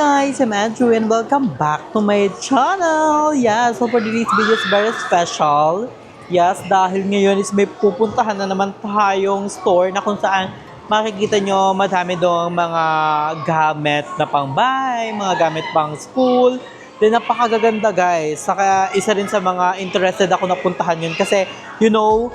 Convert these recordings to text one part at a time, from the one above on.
guys, I'm Andrew and welcome back to my channel. Yes, so for today's video is very special. Yes, dahil ngayon is may pupuntahan na naman tayong store na kung saan makikita nyo madami doong mga gamit na pang-bahay, mga gamit pang school. Then napakagaganda guys. Saka isa rin sa mga interested ako na puntahan yun kasi you know,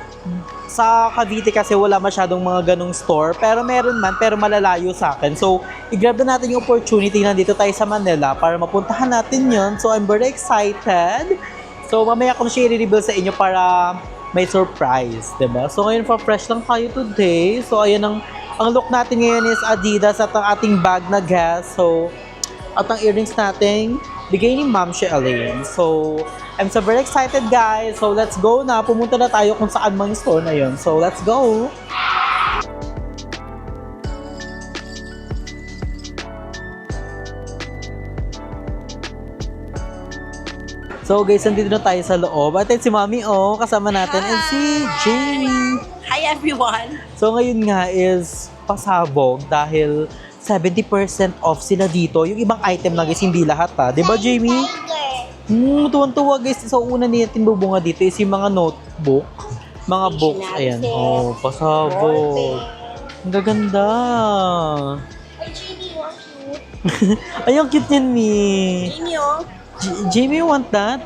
sa Cavite kasi wala masyadong mga ganong store. Pero meron man, pero malalayo sa akin. So, i-grab na natin yung opportunity na dito tayo sa Manila para mapuntahan natin yun. So, I'm very excited. So, mamaya ko na siya i-reveal sa inyo para may surprise, diba? So, ngayon for fresh lang tayo today. So, ayan ang look natin ngayon is Adidas at ang ating bag na Guess. So, at ang earrings natin, bigay ni Ma'am Elaine. So, I'm so very excited guys. So, let's go na. Pumunta na tayo kung saan mang store na yun. So, let's go! So, guys, nandito na tayo sa loob. At si Mami, kasama natin. And si Jamie. Hi everyone! So, ngayon nga is pasabog dahil 70% off sila dito. Yung ibang item na guys, hindi lahat ha. Diba, Jamie? Tuwan-tuwa guys. So, una natin bubunga dito is yung mga notebook. Mga books. Ayan. Oh, pasabog. Ang gaganda. Ay, Jamie, you are cute. Ay, ang cute niyan, Mi. Jamie, oh. Jamie, you want that?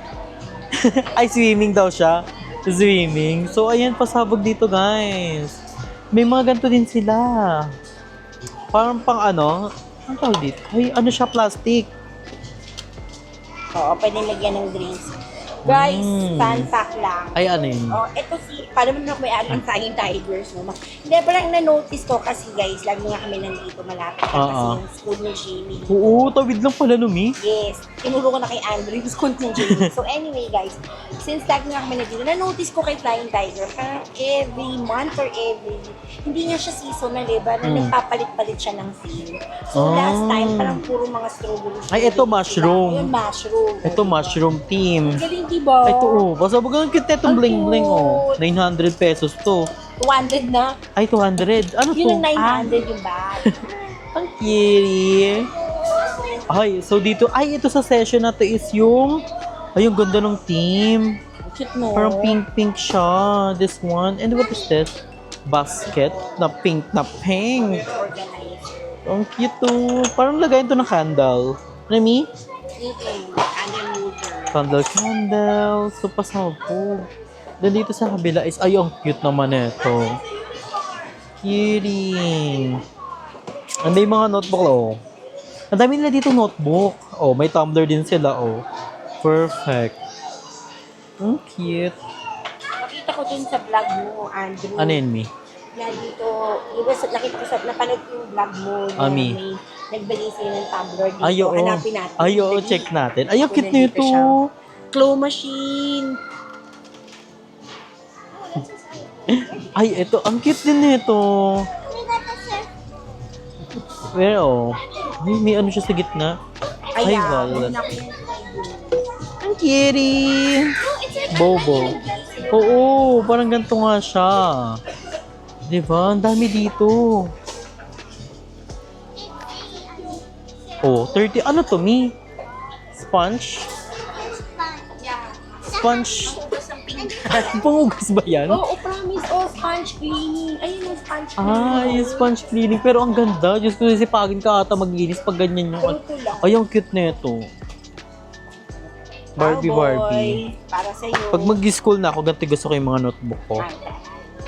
Ay, swimming daw siya. Swimming. So, ayan, pasabog dito, guys. May mga ganito din sila. Parang pang ano tawag dito? Ay, ano siya, plastic. Oo, pwede lagyan ng drinks. Guys, fun fact lang. Ay, ano yun? Oh, ito paano mo na may aling Flying Tigers, no? Hindi, parang na-notice ko kasi guys, lagi nga kami nandito malapit kasi yung school ni Jamie. Oo, tawid lang pala no, Mi. Yes, tinuro ko na kay Andrew yung school ni Jamie. So anyway guys, since lagi nga kami nandito, na-notice ko kay Flying Tiger, parang every month or hindi nga siya seasonal, diba? Na nagpapalit-palit siya ng theme. So last time, parang puro mga strawberry. Ay, ito mushroom. Ayun, mushroom. Ito mushroom team. Galing, diba? Ay, ito pasabog ang cute nitong bling-bling 900 pesos to. 200 na. Ay, 200. Ano to? Yun ang 900 yung bag. Ang cute. Ay, so dito, ito sa session na to is yung, yung ganda ng team. Cute mo. Parang pink siya. This one. And what is this? Basket na pink. Organized. Ang cute to. Parang lagayin to ng candle. Remy? Candle. So, pasabog. Then dito sa kabila is, ay, ang cute naman ito. Cutie. And may mga notebook, Ang dami nila dito notebook. May tumbler din sila, Perfect. Ang cute. Nakita ko dun sa vlog mo, Andrew. Ano yun, Mi? Na dito, iba nakita ko napanood ko yung vlog mo. Ami. May nagbigay sa'yo ng tumbler dito. Ay, oo. Hanapin natin. Ay, oo, check natin. Ay, ang cute nito. Claw machine. Ay, ito. Ang cute din nito. Pero, may ano siya sa gitna. Ay, wallet. Ang cutie. Bobo. Oo, parang ganito nga siya. Diba? Ang dami dito. 30. Ano to, Mi? Sponge? Sponge. Pangugas ba yan? Oo, promise. Sponge cleaning. Ayun yung sponge cleaning. Yung sponge cleaning. Pero ang ganda. Diyos ko, sipagin ka ata mag-inis pag ganyan yung... Ay, ang cute na ito. Barbie. Para sa'yo. Pag mag-school na ako, ganito gusto ko yung mga notebook ko.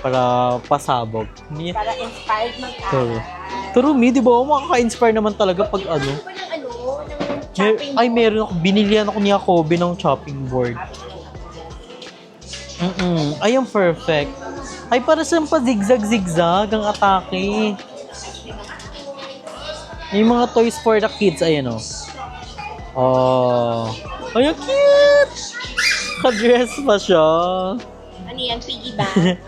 Para pasabog. Para inspired mag-aral. Pero Mi, di ba? Makaka-inspire naman talaga pag ano. Ano ba ng chopping Ay, meron ako. Binilihan ako ni Jacoby ng chopping board. Ay, ang perfect. Ay, para siyang pa-zigzag-zigzag ang atake. Yung mga toys for the kids, ayan Ay, ang cute! Ka-dress pa siya. Ano yan? Piggy bank?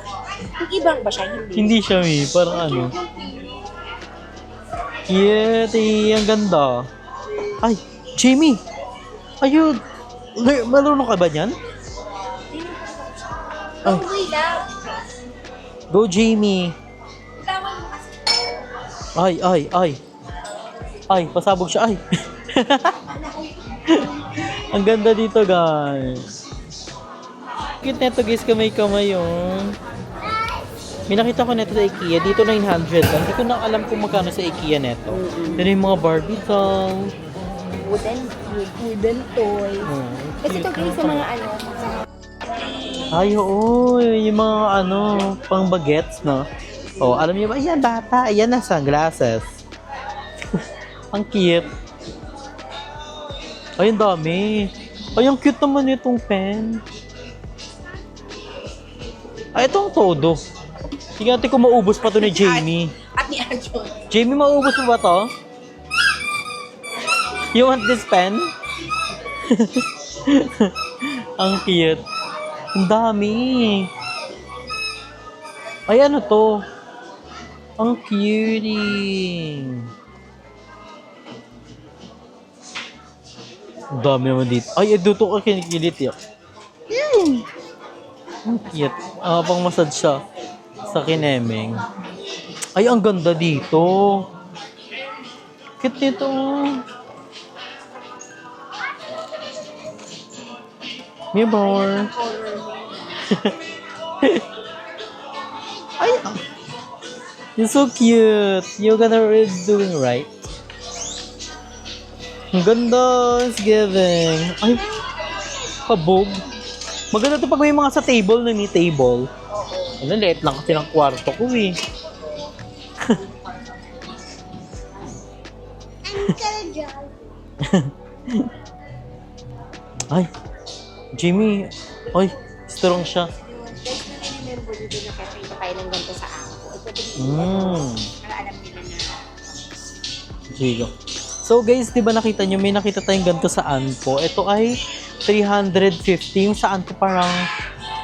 Piggy bank ba siya? Hindi siya, Mi. Parang ano. Cute, ang ganda. Ay, Jamie! Ayun! Marunong ka ba niyan? Wait lang. Go, Jamie! Ay, pasabog siya. Ay, Ang ganda dito, guys. Cute neto, guys, kamay-kamay, oh. May nakita ko neto sa IKEA. Dito 900 lang. Hindi ko na alam kung magkano sa IKEA neto. Yan yung mga Barbie doll. Wooden toy. Kasi ito guys sa mga ano. Ay, oo. Yung mga pang bagets, no? Oh, alam niyo ba? Ayan, bata. Ayan na, sunglasses. Ang cute. Ay, ang dami. Ay, ang cute naman itong pen. Ay, itong todo. Sige natin kung maubos pa to ni Jamie. At ni Arjun. Jamie, maubos mo ba to? You want this pen? Ang cute. Ang dami. Ay, ano to? Ang cutie. Ang dami naman dito. Ay, ito ka kinikilit yun. Ang cute. Pang massage siya sa kinemeng. Ay, ang ganda dito. Cute nito. May more. Ay, you're so cute. You're gonna really doing right. Ang ganda. It's giving. Ay, kabog. Maganda ito pag may mga sa table na ni table. Ano, liit lang kasi ng kwarto ko eh. Ay, Jimmy. Ay, strong siya. Guys, na-remember dito na kakita tayo ng ganito sa ako. Ito din para alam nila na. Jigo. So guys, di ba nakita nyo, may nakita tayong ganito sa Anpo. Ito ay 350. Yung sa Anpo parang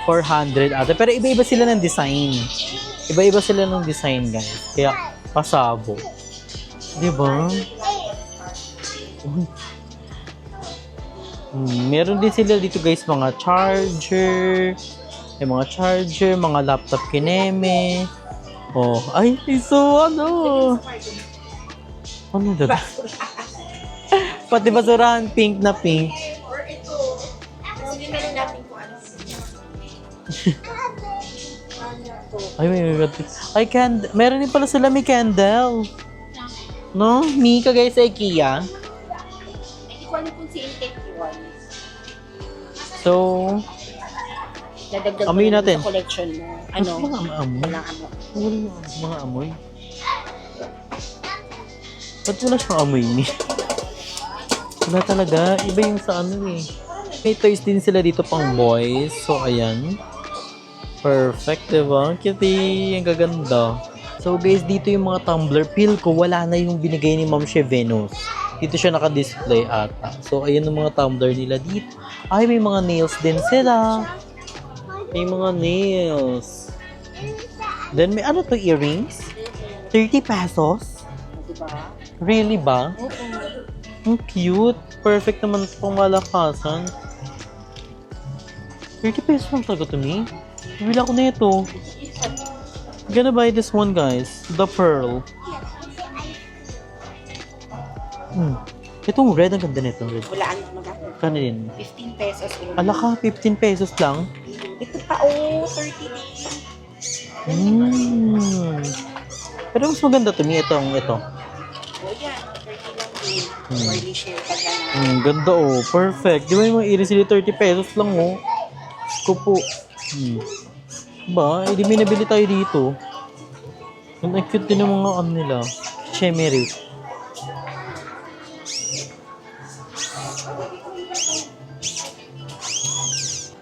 400 ata. Pero iba-iba sila ng design. Iba-iba sila ng design, guys. Kaya, pasabo. Di ba? Meron din sila dito, guys, mga charger. May mga charger, mga laptop kineme. Oh, ay, so ano? Ano dito? Pati basurahan, pink na pink. Or ito. Sige na rin natin kung ano. Ay, ay, meron din pala sila may candle. No? Mika, guys, sa IKEA. Hindi ko alam kung si Intake yun. So, Dadagdag amoy mo natin. sa collection mo. Ano? Mga amoy. Walang ano. Mga amoy. Ba't wala siyang amoy ni? Wala talaga. Iba yung sa ano eh. May toys din sila dito pang boys. So, ayan. Perfect, diba? Cutie. Ang gaganda. So, guys, dito yung mga tumbler. Feel ko, wala na yung binigay ni Ma'am She Venus. Dito siya naka-display ata. So, ayan yung mga tumbler nila dito. Ay, may mga nails din sila. May mga nails. Then, may ano to, earrings? 30 pesos? Diba? Really ba? Oo. Ang cute. Perfect naman pang malakasan. 30 pesos lang talaga to me. Bibili ako na ito. I'm gonna buy this one, guys. The pearl. Itong red, ang ganda nito. Red. Wala ano magkano. Kano din? 15 pesos. Ala ka, 15 pesos lang. Ito pa, 30 din. Pero mas maganda to me. Ito. O yan, 30 lang din. Orly share ka lang. Ganda perfect. Di ba yung mga iris sila 30 pesos lang Ko po. Ba, hindi may nabili tayo dito. Ang cute din ng mga nila. Chemery.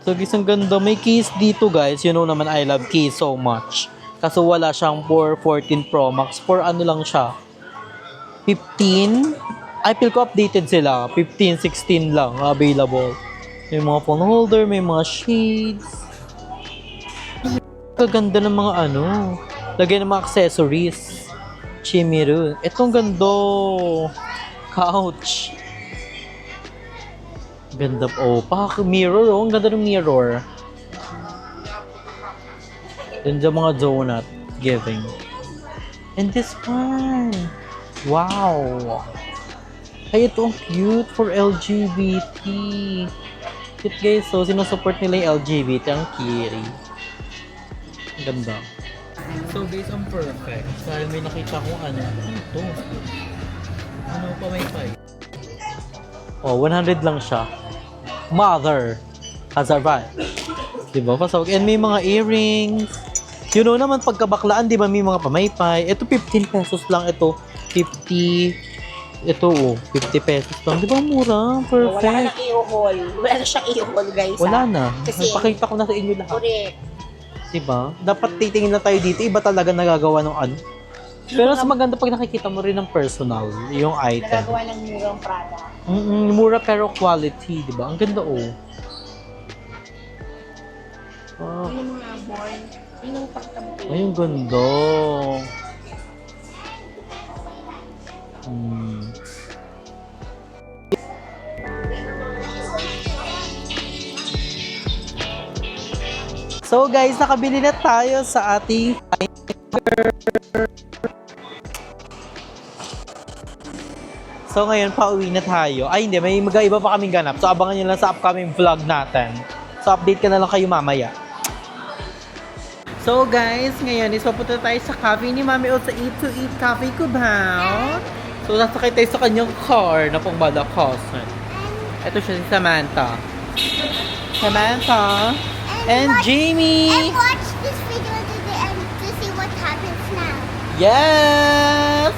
So guys, ang ganda. May case dito, guys. You know naman, I love case so much. Kaso wala siyang for 14 Pro Max. For ano lang siya. 15. I feel ko updated sila. 15, 16 lang available. May mga phone holder, may mga shades. Kaganda ng mga lagay ng mga accessories. Chimiru. Itong gando. Couch. Ganda mirror. Ang ganda ng mirror. Then the mga donut giving. And this one. Wow. Ay, ito ang cute for LGBT. Cute guys, so sinusupport nila yung LGBT, ang Kiri. Ang ganda. So guys, ang perfect. Dahil may nakita kong ano ito? Ano pa may five? Oh, 100 lang siya. Mother has arrived. Diba? Pasawag. And may mga earrings. You know naman, pagkabaklaan, di ba may mga pamaypay. Ito, 15 pesos lang ito. 50. Ito, 50 pesos lang. Di ba mura? Perfect. Wala na i-haul. Wala na siyang i-haul, guys. Wala na. Kasi, Pakita ko na sa inyo lahat. correct. Diba? Dapat titingin na tayo dito. Iba talaga nagagawa ng ano. Pero mas maganda pag nakikita mo rin ng personal, yung item. Nagagawa ng murang Prada. Mura pero quality, diba? Ang ganda, oh. Ah, Yung mga born, yun ang pagtabuti. ay, ang ganda. Hmm. So guys, nakabili na tayo sa ating So ngayon, pauwi na tayo. Ay hindi, may mag-iba pa kaming ganap. So abangan nyo lang sa upcoming vlog natin. So update ka na lang kayo mamaya. So guys, ngayon is papunta tayo sa cafe ni Mami O sa Eat to Eat Cafe Cubao. So nasakay tayo sa kanyang car na pang Badacosan. Ito siya si Samantha. Samantha and Jamie. And watch this video to the end to see what happens now. Yes!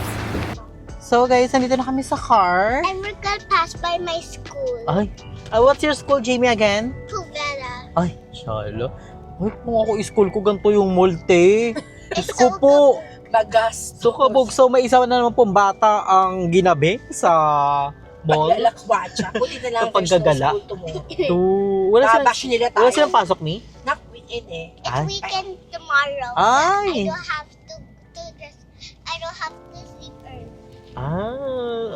So guys, nandito na kami sa car. And we're gonna pass by my school. Ay, what's your school, Jamie, again? Puvera. Ay, shala. Ay, kung ako school ko, ganito yung multe. Diyos ko so po. Bagas. So kabog, so may isa na naman pong bata ang ginabi sa mall. Paglalakwatsa. Buti na lang Sa paggagala. there's no school tomorrow. To, wala Babash nila silang, wala tayo. silang pasok ni? Nak, weekend eh. It's Ay. weekend tomorrow. Ay. I don't have to dress. I don't have to sleep early.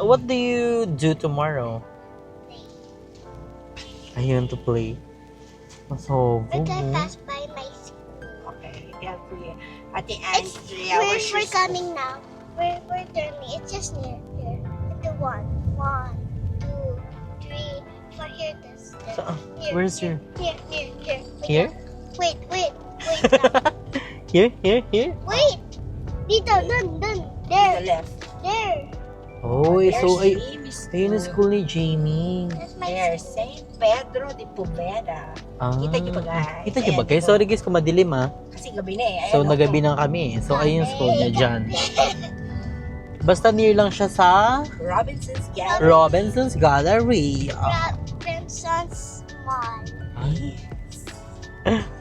What do you do tomorrow? Ayun, to play. Masobo. We're gonna pass by my school. Okay. Yeah, kuya. Ate It's Andrea, we're where's your coming now. We're turning. It's just near here. The one, two, three, four. Here, this. So, Here, where's here, your... here? Here? Wait lang. Here? Wait. Dito, dun. to There, the left? there. Oh, so, ay, Jamie's ayun ang school ni Jamie. That's my There's school. St. Pedro de Poveda. Ah, Kita niyo ba, guys? Kita niyo ba Ayan, guys? diba? Sorry guys kung madilim ah. Kasi gabi na eh. So Ayan, nagabi na kami. So ayun yung school niya dyan. Basta near lang siya sa Robinson's Gallery. Robinson's Gallery. Robinson's Mall. Ay,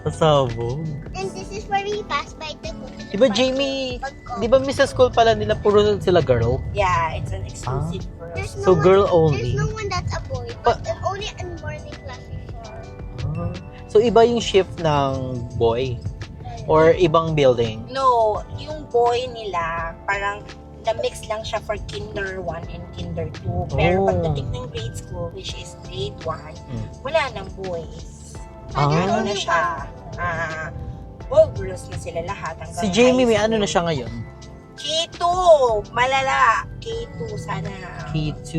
pasabog. And this is where we pass by the go to the Di ba park. Jamie, Pagko. di ba sa school pala nila puro sila girl? Yeah, it's an exclusive for us. There's So, girl only? There's no one that's a boy, but only in morning class before. So iba yung shift ng boy? Or ibang building? No, yung boy nila, parang na-mix lang siya for Kinder 1 and Kinder 2. Pero Oh. pagdating ng grade school, which is grade 1, wala nang boys. Ah. Ano na siya? All girls na sila lahat. hanggang Si Jamie may high ano na school. siya ngayon? K2! Malala! K2 sana. K2.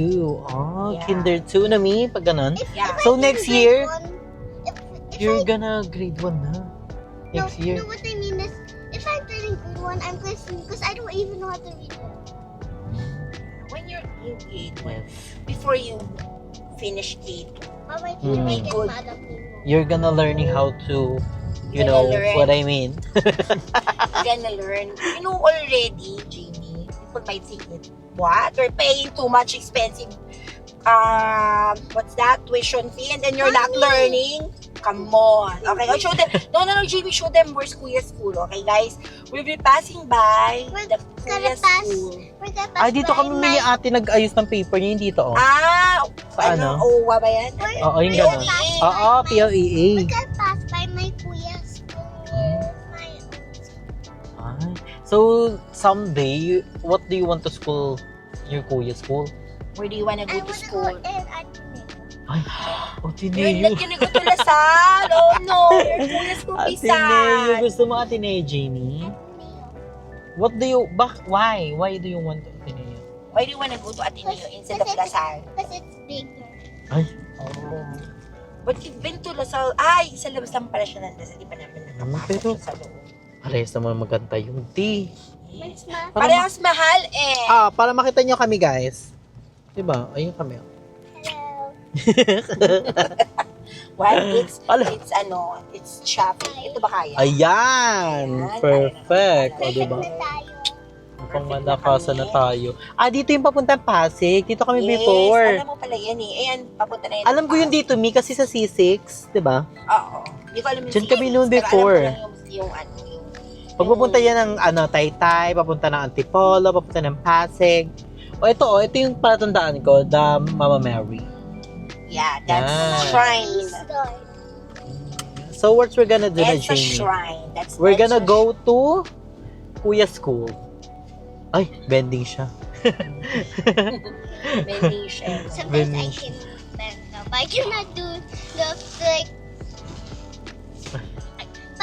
Oh, Yeah. Kinder 2 na mi, pag ganun. Yeah. So next year, If you're I, gonna grade 1 na. Next year. No, what I mean is, if I'm turning grade 1, I'm listening because I don't even know how to read it. When you're in grade 1, Yes. before you finish K2, Mama, teacher may get Good. mad at me. You're gonna learning how to, you Gonna know learn. what I mean. you're gonna learn. You know already, Jamie, people might think that, what? We're paying too much expensive, what's that, tuition fee, and then you're not Mommy. learning? Come on. Okay, I'll show them. No, Jamie, show them where's Kuya's school. Okay, guys? We'll be passing by We're the gonna Kuya's pass. school. We're gonna pass Dito by kami may my... ate nag-ayos ng paper niya, dito oh. Sa ano? OWA ba yan? Oo, yung We're ganun. gonna pass Oo, by my- PLEA. We're gonna pass by my kuya's school near my own school. Ay. So, someday, what do you want to school? Your kuya's school? Where do you wanna I go to wanna school? go in Ateneo. Ay, You're Ateneo. not gonna go to Lasal. Oh no, your Kuya's school Ateneo. Bisan. Gusto mo Ateneo, Jamie? Ateneo. Why? Why do you want Ateneo? Why do you wanna go to Ateneo instead of Lasal? Because it's bigger. Ay, But you've been to Lasal. Ay, sa labas lang pala siya ng Lasal. Di pa namin pero- nakapasok sa loob. parehas naman maganda yung tea. But it's my Parehas mahal eh. Para makita nyo kami, guys. Diba? Ayun kami. hello. Well, it's Ala. it's shopping. Ito ba kaya? Ayan! Perfect. O, diba? Na tayo. Mukhang malakasan na tayo. Dito yung papuntang Pasig. Dito kami Yes, before. alam mo pala yan eh. Ayan, papunta na yan. Alam ko yun dito, Mi, kasi sa C6, diba? Oo. Hindi ko alam yung Diyan kami CX, noon pero before. alam ko lang yung Pag papunta yan ng Taytay, papunta ng Antipolo, papunta ng Pasig. Ito yung palatandaan ko, the Mama Mary. Yeah, that's Yan. shrine. Store. So, what we're gonna do na, It's a Jamie? shrine. We're gonna go to Kuya School. Ay, bending siya. Meditation. Sometimes I When- can bend up. I cannot do the like.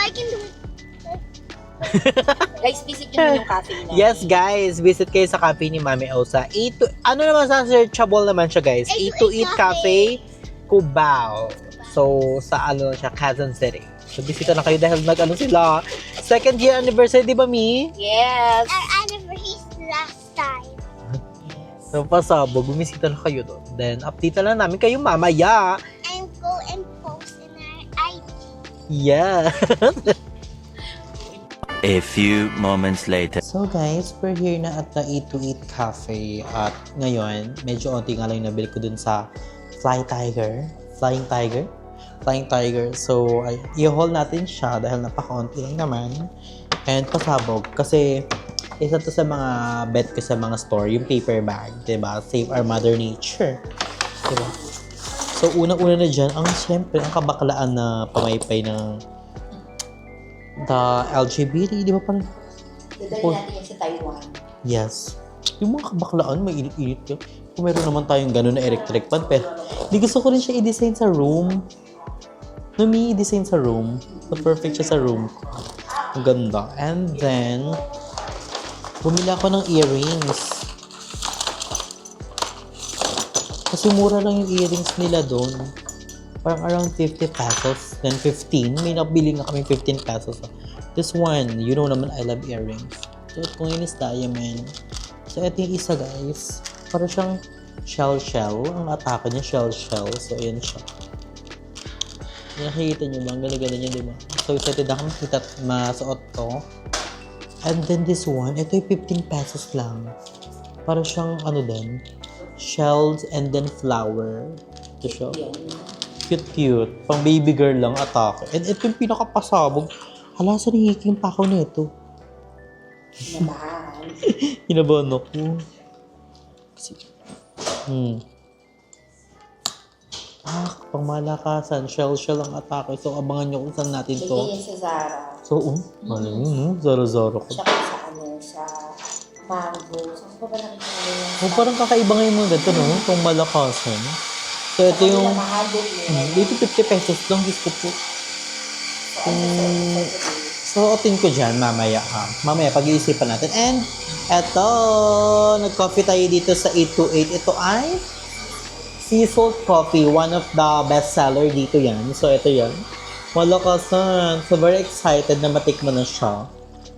I can do. Guys, visit nyo yung cafe nila. Yes, guys, visit kayo sa cafe ni Mami Elsa. Ano naman sa searchable naman siya, guys? Eat to Eat Cafe Cubao. So, sa siya, Quezon City. So, bisita na kayo dahil sila. Second year anniversary, di ba, Mi? Yes. Our anniversary last time. So, pasabog, bumisita na kayo doon. Then, update na lang namin kayo mamaya. And go and post in our IG. Yeah. A few moments later. So guys, we're here na at the Eat to Eat Cafe at ngayon, medyo onti nga lang nabili ko dun sa Flying Tiger. So, i-haul natin siya dahil napaka-onti lang naman. And pasabog kasi isa to sa mga bet ko sa mga store, yung paper bag, diba? Save our Mother Nature. Diba? So, unang-una na dyan, siyempre, ang kabaklaan na pamaypay ng the LGBT, di ba parang? Dadali natin yan sa Taiwan. Yes. Yung mga kabaklaan, may init-init yun. Kung meron naman tayong gano'n na electric fan, pero di gusto ko rin siya i-design sa room. I-design sa room. So, perfect siya sa room. Ang ganda. And then, bumili ako ng earrings. Kasi mura lang yung earrings nila doon. Parang around 50 pesos. Then 15. May nabili nga kami 15 pesos. This one, you know naman, I love earrings. So, ito ngayon is diamond. So, ito yung isa, guys. Para siyang shell. Ang atake niya, shell. So, ayan siya. Nakikita niyo ba? Ang ganda-ganda niya, di ba? So, excited ako makita at masuot to. And then this one, ito yung 15 pesos lang. Para siyang, din, shells and then flower. Ito siya. Cute. Pang baby girl lang, atake. And ito yung pinakapasabog. Hala, saan hihiking pa ako nito? Nabahan. Hinabahan ako. Kasi, pang malakasan. Shell ang atake. So, abangan nyo kung saan natin to. Bigyan yan sa Zara. So, maling yun, Zara ko. Tsaka sa Mango. Saan pa ba nakita nila yan? Parang kakaiba nga yung mga ganito, no? Pang malakasan. So, ito yung, Mahal din yun. dito 50 pesos lang. Diyos ko po. Suotin ko dyan mamaya ha. Mamaya pag-iisipan natin. And eto, nag-coffee tayo dito sa 828. Ito ay Sea Salt Coffee. One of the best seller dito yan. So ito yan. Malakasan. So very excited na matikman na siya.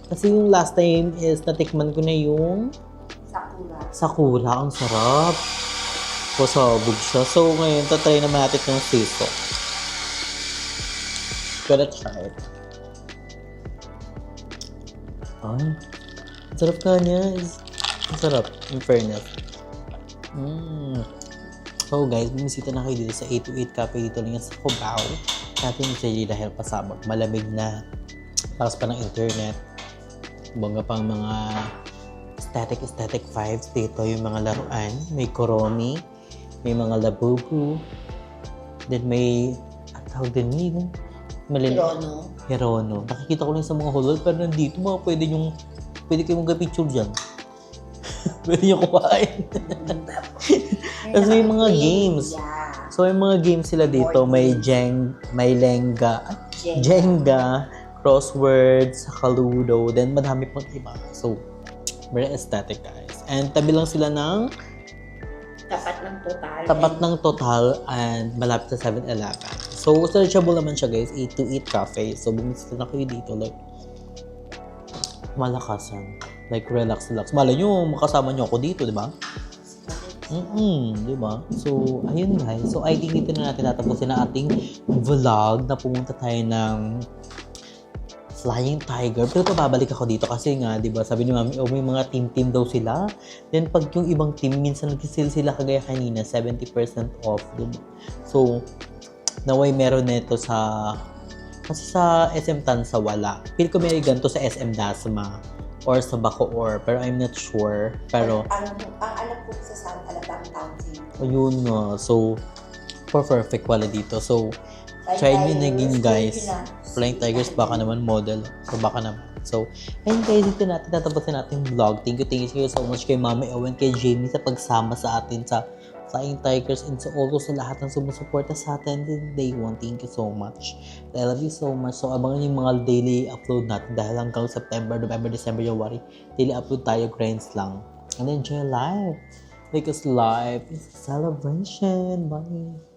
Kasi yung last time is natikman ko na yung Sakura. Ang sarap. Pasabog siya. So ngayon, tatry naman natin yung sea salt. Gotta try it. Ay, ang sarap ka niya. Ang sarap, in fairness. So guys, bumisita na kayo dito sa 828 Cafe dito lang sa Cubao. Natin yung dahil pasabog. Malamig na. Lakas pa ng internet. Bongga pang mga aesthetic vibes dito. Yung mga laruan. May koromi. May mga labubu. Then may, at tawag din yung Hirono. Nakikita ko lang sa mga hall, pero nandito pwede kayong mag-picture dyan. Pwede nyo kumain. Tapos may mga games. So may mga games sila dito. May Jenga, crosswords, saka Ludo, then madami pang iba. So, very aesthetic guys. And tabi lang sila ng Tapat ng total. and malapit sa 7-Eleven. So, searchable naman siya guys, eat to eat cafe. So, bumisita na kayo dito, like, malakasan. Like, relax. Malay nyo, makasama nyo ako dito, di ba? Di ba? So, ayun guys. So, I think dito na natin tatapusin ang ating vlog na pumunta tayo ng Flying Tiger. Pero babalik ako dito kasi nga, di ba, sabi ni Mami, may mga team daw sila. Then, pag yung ibang team, minsan nag-sale sila kagaya kanina, 70% off, di ba? So, naway meron nito kasi sa SM Tansa wala. Feel ko may ganito sa SM Dasma or sa Bacoor, pero I'm not sure. Pero, Ang alam ko sa Santa Alabang Town Center. ayun nga. So, perfect wala dito. So, try nyo naging guys. Flying Tigers, baka naman model. So, baka naman. So, ayun guys, dito natin tatapusin natin yung vlog. Thank you so much kay Mami Owen, kay Jamie sa pagsama sa atin sa Flying Tigers and so also sa lahat ng sumusuporta sa atin din day one. Thank you so much. I love you so much. So, abangan yung mga daily upload natin dahil hanggang September, November, December, January, daily upload tayo, grinds lang. And enjoy life. Because life is a celebration. Bye.